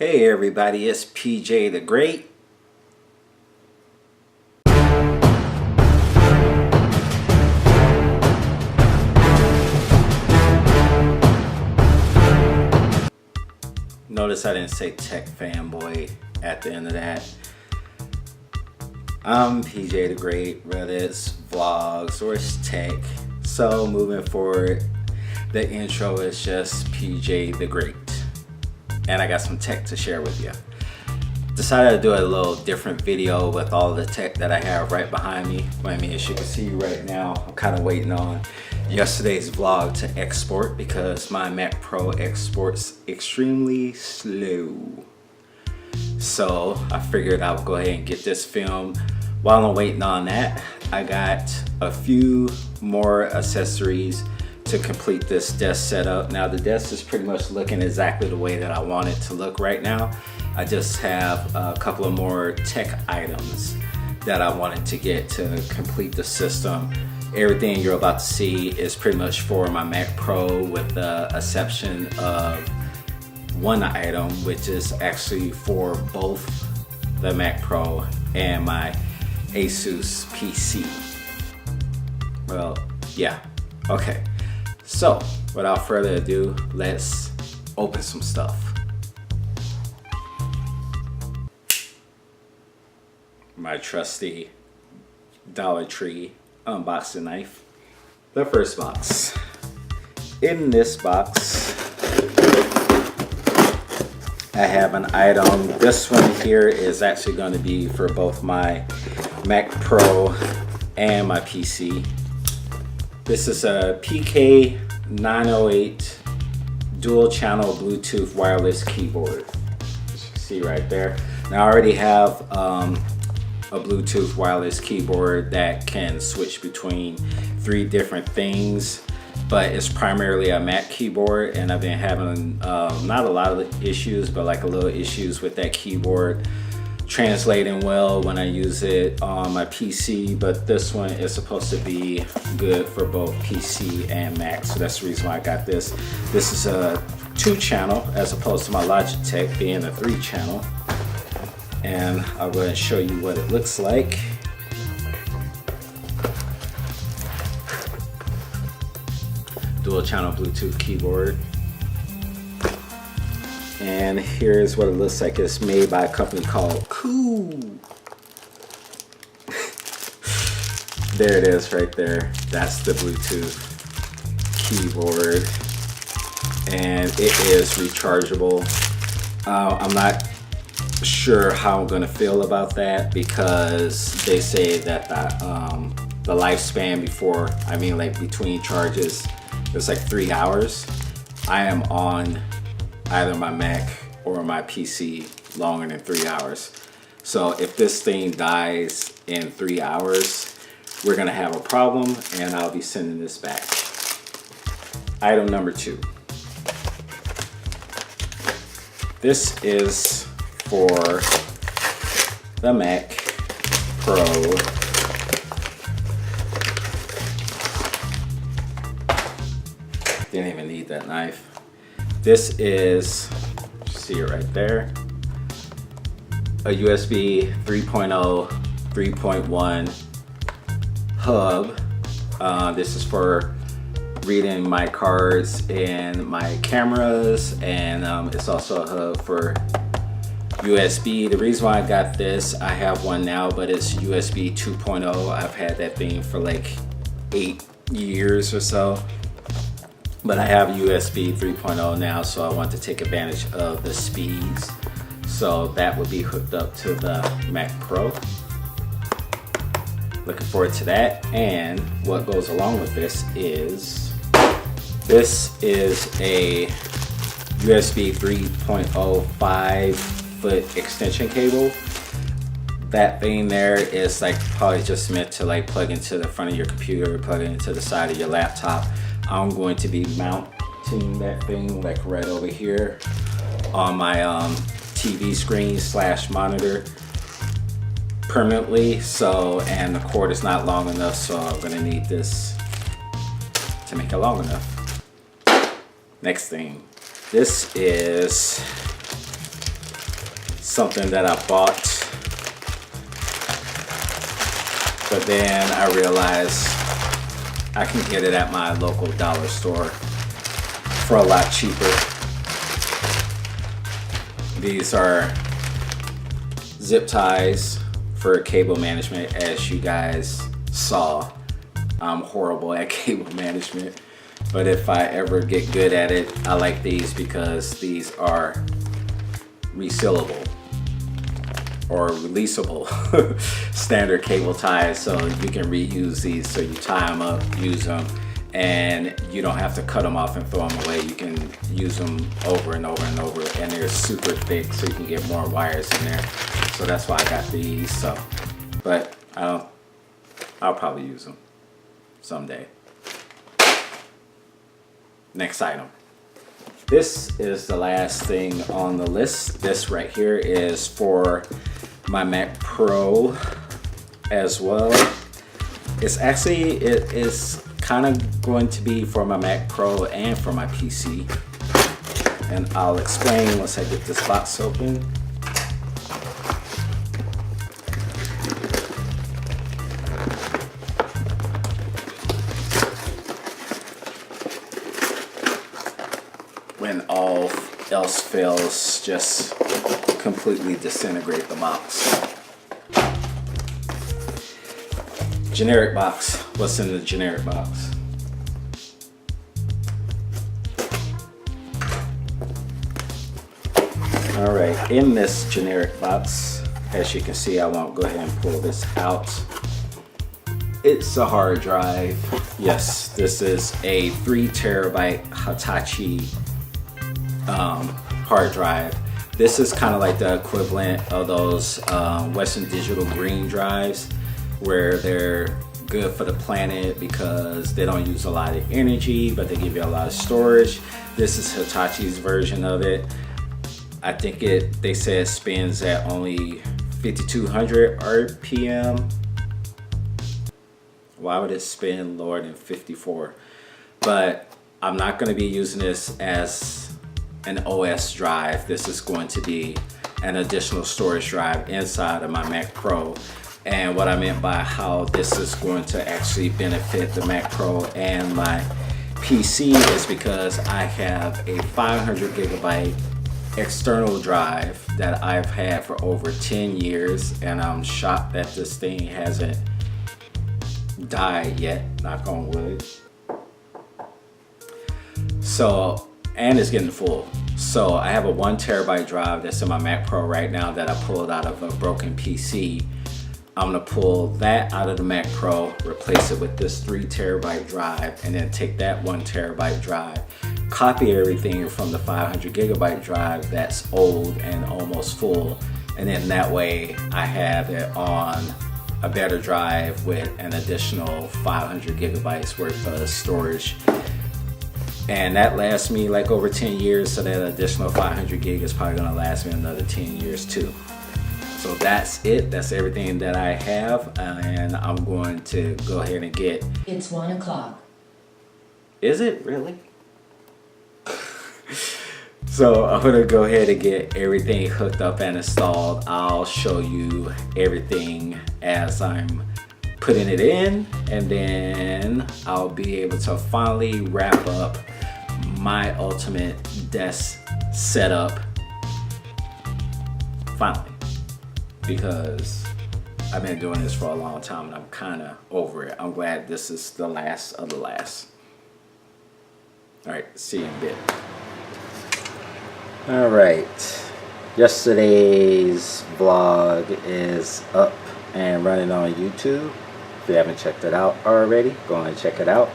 Hey everybody, it's PJ the Great. Notice I didn't say tech fanboy at the end of that. I'm PJ the Great, whether it's vlogs or it's tech. So moving forward, the intro is just PJ the Great. And I got some tech to share with you. Decided to do a little different video with all the tech that I have right behind me. I mean, as you can see right now, I'm kind of waiting on yesterday's vlog to export because my Mac Pro exports extremely slow. So I figured I would go ahead and get this filmed. While I'm waiting on that, I got a few more accessories to complete this desk setup. Now the desk is pretty much looking exactly the way that I want it to look right now. I just have a couple of more tech items that I wanted to get to complete the system. Everything you're about to see is pretty much for my Mac Pro, with the exception of one item, which is actually for both the Mac Pro and my Asus PC. Well, yeah, okay. So, without further ado, let's open some stuff. My trusty Dollar Tree unboxing knife. The first box. In this box, I have an item. This one here is actually going to be for both my Mac Pro and my PC. This is a PK908 dual channel Bluetooth wireless keyboard. As you can see right there. Now I already have a Bluetooth wireless keyboard that can switch between 3 different things, but it's primarily a Mac keyboard, and I've been having not a lot of issues, but like a little issues with that keyboard translating well when I use it on my PC. But this one is supposed to be good for both PC and Mac, so that's the reason why I got this. This is a 2-channel as opposed to my Logitech being a 3-channel, and I'll go ahead and show you what it looks like. Dual channel Bluetooth keyboard. And here's what it looks like. It's made by a company called Cool. There it is right there. That's the Bluetooth keyboard. And it is rechargeable. I'm not sure how I'm gonna feel about that, because they say that the lifespan before, between charges, it's like 3 hours. I am on either my Mac or my PC longer than 3 hours. So if this thing dies in 3 hours, we're gonna have a problem, and I'll be sending this back. Item number 2. This is for the Mac Pro. Didn't even need that knife. This is, you see it right there, a USB 3.0, 3.1 hub. This is for reading my cards and my cameras, and it's also a hub for USB. The reason why I got this, I have one now, but it's USB 2.0. I've had that thing for like 8 years or so. But I have USB 3.0 now, so I want to take advantage of the speeds. So that would be hooked up to the Mac Pro. Looking forward to that. And what goes along with this is a USB 3.0 5-foot extension cable. That thing there is like probably just meant to like plug into the front of your computer, plug it into the side of your laptop. I'm going to be mounting that thing like right over here on my TV screen / monitor permanently. So, and the cord is not long enough, so I'm gonna need this to make it long enough. Next thing, this is something that I bought, but then I realized I can get it at my local dollar store for a lot cheaper. These are zip ties for cable management. As you guys saw, I'm horrible at cable management, but if I ever get good at it, I like these because these are resealable or releasable standard cable ties, so you can reuse these. So you tie them up, use them, and you don't have to cut them off and throw them away. You can use them over and over and over, and they're super thick, so you can get more wires in there. So that's why I got these. So, but I'll probably use them someday. Next item. This is the last thing on the list. This right here is for my Mac Pro as well. It's actually, it is kind of going to be for my Mac Pro and for my PC. And I'll explain once I get this box open. When all else fails, just completely disintegrate the box. Generic box. What's in the generic box? All right, in this generic box, as you can see, I won't go ahead and pull this out. It's a hard drive. Yes, this is a 3 terabyte Hitachi hard drive. This is kind of like the equivalent of those Western Digital green drives, where they're good for the planet because they don't use a lot of energy, but they give you a lot of storage. This is Hitachi's version of it. I think they say it spins at only 5200 RPM. Why would it spin lower than 54? But I'm not going to be using this as an OS drive. This is going to be an additional storage drive inside of my Mac Pro. And what I meant by how this is going to actually benefit the Mac Pro and my PC is because I have a 500 gigabyte external drive that I've had for over 10 years, and I'm shocked that this thing hasn't died yet, knock on wood. So, and it's getting full. So I have a 1 terabyte drive that's in my Mac Pro right now that I pulled out of a broken PC. I'm gonna pull that out of the Mac Pro, replace it with this 3 terabyte drive, and then take that 1 terabyte drive, copy everything from the 500 gigabyte drive that's old and almost full, and then that way I have it on a better drive with an additional 500 gigabytes worth of storage. And that lasts me like over 10 years, so that additional 500 gig is probably gonna last me another 10 years too. So that's it. That's everything that I have, and I'm going to go ahead and get... It's 1 o'clock. Is it really? So I'm gonna go ahead and get everything hooked up and installed. I'll show you everything as I'm putting it in, and then I'll be able to finally wrap up my ultimate desk setup. Finally. Because I've been doing this for a long time and I'm kind of over it. I'm glad this is the last of the last. All right, see you in a bit. All right, yesterday's vlog is up and running on YouTube. If you haven't checked it out already, go ahead and check it out.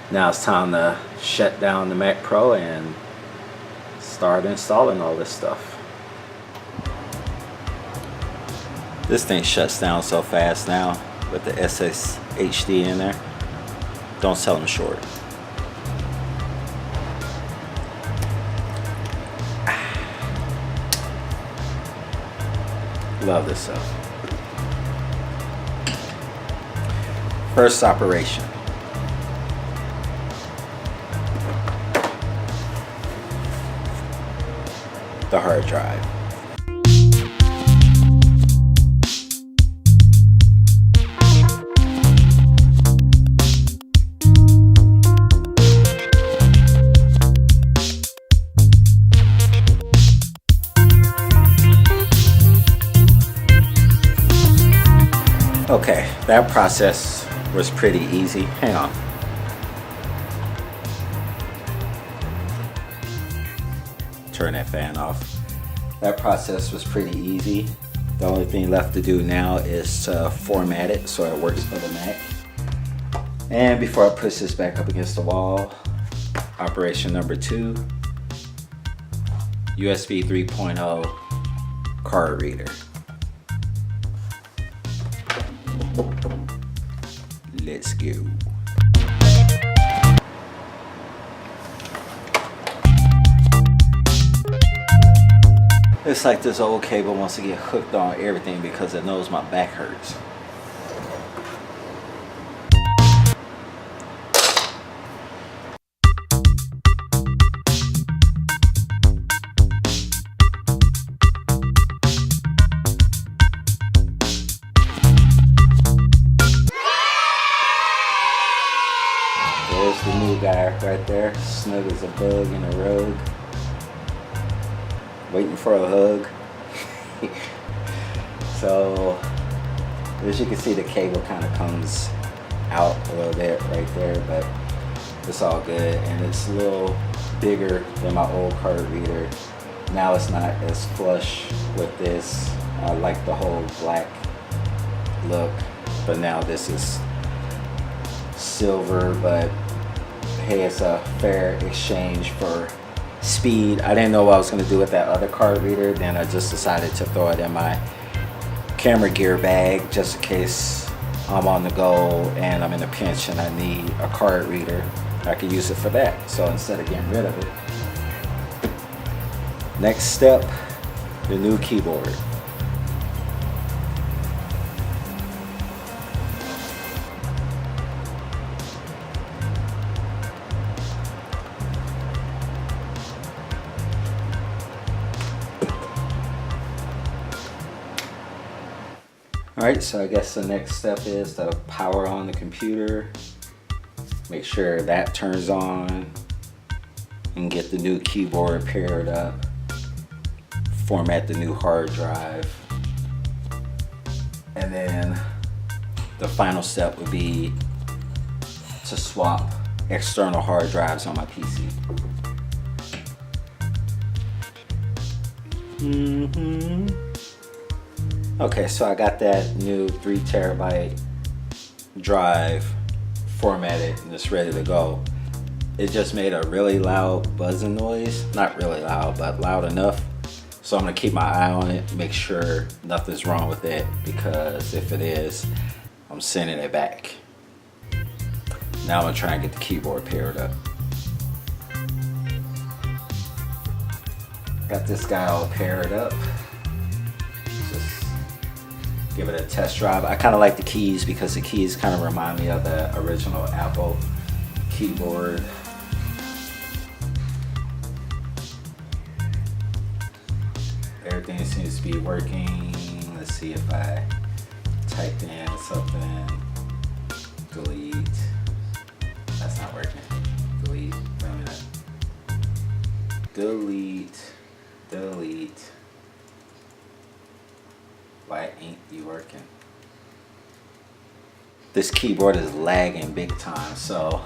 Now it's time to shut down the Mac Pro and start installing all this stuff. This thing shuts down so fast now with the SSHD in there. Don't sell them short. Love this stuff. First operation. The hard drive. That process was pretty easy. Hang on. Turn that fan off. That process was pretty easy. The only thing left to do now is to format it so it works for the Mac. And before I push this back up against the wall, operation number 2, USB 3.0 card reader. Let's go. It's like this old cable wants to get hooked on everything because it knows my back hurts. There's the new guy right there, snug as a bug in a rug. Waiting for a hug. So as you can see, the cable kind of comes out a little bit right there, but it's all good. And it's a little bigger than my old card reader. Now it's not as flush with this. I like the whole black look, but now this is silver. But hey, it's a fair exchange for speed. I didn't know what I was going to do with that other card reader, then I just decided to throw it in my camera gear bag just in case I'm on the go and I'm in a pinch and I need a card reader. I could use it for that, so instead of getting rid of it. Next step, the new keyboard. Alright, so I guess the next step is to power on the computer, make sure that turns on, and get the new keyboard paired up, format the new hard drive, and then the final step would be to swap external hard drives on my PC. Okay, so I got that new 3 terabyte drive formatted and it's ready to go. It just made a really loud buzzing noise. Not really loud, but loud enough. So I'm gonna keep my eye on it, make sure nothing's wrong with it, because if it is, I'm sending it back. Now I'm gonna try and get the keyboard paired up. Got this guy all paired up. Give it a test drive. I kind of like the keys because the keys kind of remind me of the original Apple keyboard. Everything seems to be working. Let's see if I type in something. Delete. That's not working. Delete. Wait a minute. Delete. Delete. Why ain't you working? This keyboard is lagging big time, so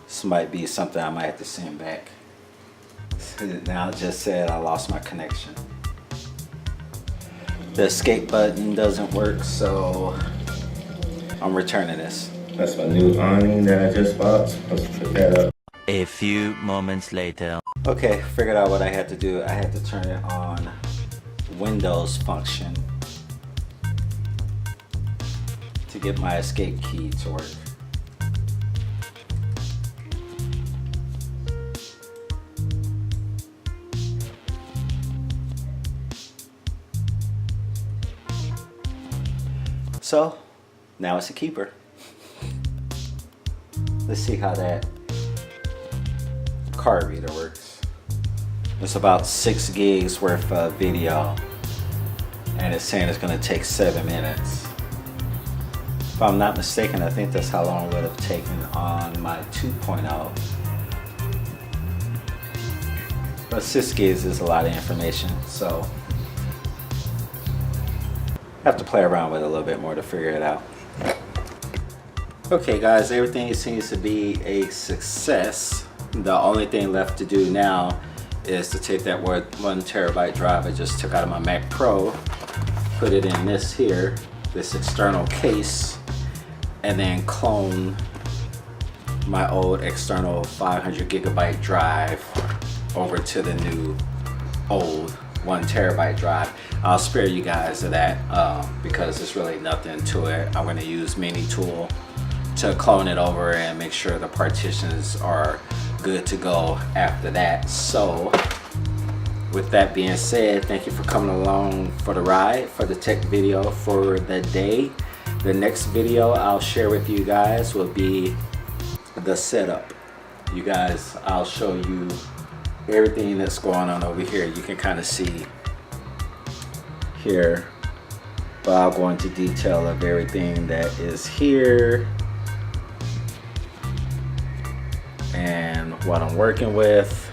this might be something I might have to send back. Now it just said I lost my connection. The escape button doesn't work, so I'm returning this. That's my new awning that I just bought. Let's put that up. A few moments later. Okay, figured out what I had to do. I had to turn it on Windows function to get my escape key to work. So now it's a keeper. Let's see how that card reader works. It's about 6 gigs worth of video, and it's saying it's going to take 7 minutes. If I'm not mistaken, I think that's how long it would have taken on my 2.0. But 6 gigs is a lot of information, so I have to play around with it a little bit more to figure it out. Okay guys, everything seems to be a success. The only thing left to do now is to take that 1 terabyte drive I just took out of my Mac Pro, put it in this here, this external case, and then clone my old external 500 gigabyte drive over to the new old 1 terabyte drive. I'll spare you guys of that because there's really nothing to it. I'm going to use Mini Tool to clone it over and make sure the partitions are good to go after that. So with that being said, thank you for coming along for the ride for the tech video for the day. The next video I'll share with you guys will be the setup. You guys, I'll show you everything that's going on over here. You can kind of see here, but I'll go into detail of everything that is here and what I'm working with.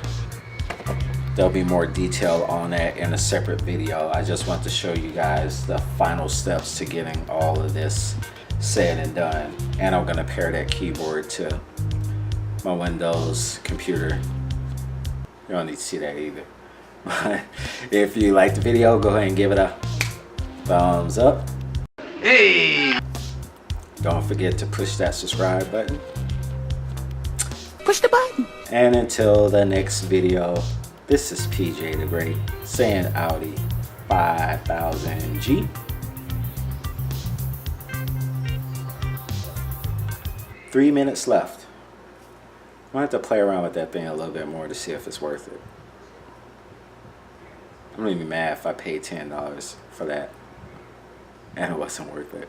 There'll be more detail on that in a separate video. I just want to show you guys the final steps to getting all of this said and done. And I'm gonna pair that keyboard to my Windows computer. You don't need to see that either. But if you liked the video, go ahead and give it a thumbs up. Hey! Don't forget to push that subscribe button. Push the button. And until the next video, this is PJ the Great saying Audi 5000G. 3 minutes left. I'm gonna have to play around with that thing a little bit more to see if it's worth it. I'm gonna be mad if I paid $10 for that and it wasn't worth it.